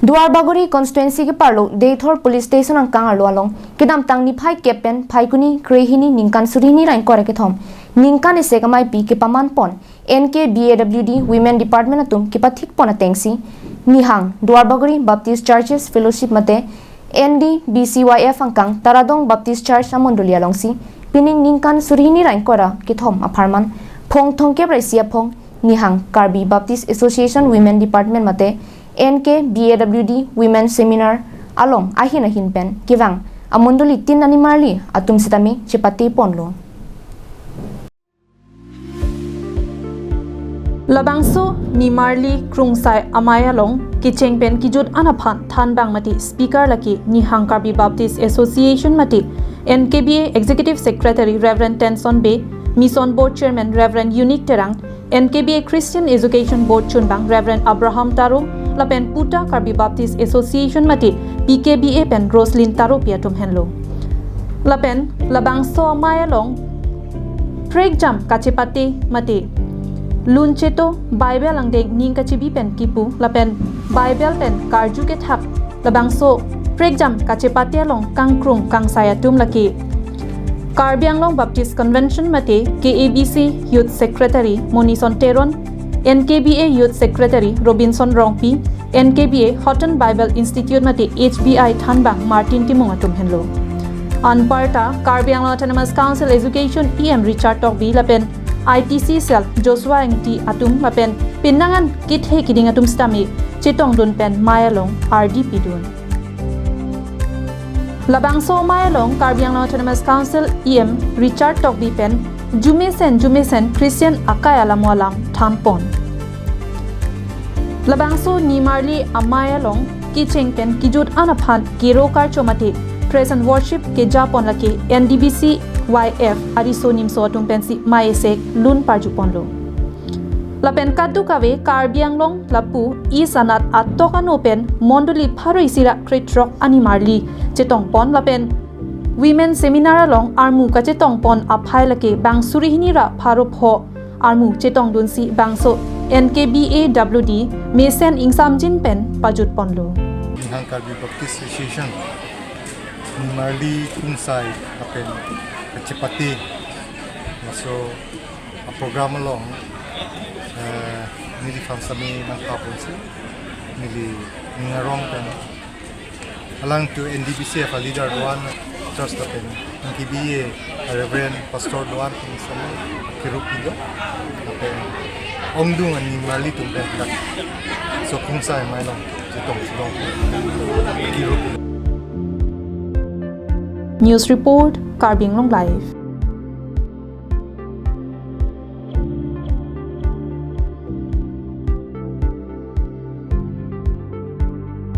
Duar Bagori constituency ke parlo Deithor police station ang kang arlo along kedam tang ni phai kepen phai kuni krehini ningkan surini rain kore ke thom ningkan ese kamai pi ke paman pon 𝐁𝐴𝐽𝐷 women department atum ke pathik pon atengsi nihang Duar Bagori Baptist churches fellowship mate NDBCYF angkang taradong Baptist church amondoli alongsi pining ningkan surini rain kora ke thom aparman phong thongke raisia phong nihang Karbi Baptist Association women department mate 𝐁𝐴𝐽𝐷 women seminar along ahin pen kivang amondoli tin animali atum sitami chepati ponlo Labangso ni Marli Krungsai Amayalong kicheng pen kijut anaphan thanbang mati speaker laki ni Karbi Baptist Association mati NKBA Executive Secretary Reverend Tenson Bay Mission Board Chairman Reverend Unique Terang NKBA Christian Education Board Chunbang Reverend Abraham Taro Lapen Puta Karbi Baptist Association mati PKBA pen Roslyn Taro piatum henlo Lapen Labangso Amayalong Prek jam kachepati mati Luncheto Bible ang deg ning kachibi pen kipu lapen Bible pen karju ke thap labangso pregjam kachepati along kangkrung kang sayatum laki Karbianglong Baptist Convention mate KABC Youth Secretary Monison Teron NKBA Youth Secretary Robinson Rongpi NKBA Houghton Bible Institute mate HBI Thanbang Martin Timong atum henlo Anparta Karbianglong Autonomous Council Education EM Richard Tokbi lapen ITC Cell Joshua Engti atum lapen pinangan 𝐒𝐴𝐽𝐻𝐿 atum stami chitong dun pen mayalong RDP dun Labangso mayalong Karbianglong Autonomous Council EM Richard Tokbi pen Jumesen Christian Akayalamualam Thampon Labangso ni Marli Amayalong kicheng pen kijut anaphan kiro karchomati praise and worship ke japon laki NDBC YF ariso nimso atum pensi maesek lun parjuponlo lapen kaddu kave Karbianglong lapu isanat attokan open mondoli pharoi sira kritrok ani marli chetong pon lapen women seminar along armu ka chetong pon aphai lake bangsuri hinira pharo pho armu chetong dunsi bangso NKBAWD mesen ingsamjin pen pajut ponlo Karbi Baptist Association Marli Krungsai apen Kachepati so a program along nili famsami ng kapunsi nili ngarong pen alang to NDBC a leader doan church pen NKBA Reverend Pastor doan famsami kirupido apen ongdung ani Marli tumpen so Krungsai mailong chitong kirupido News Report Karbianglong Live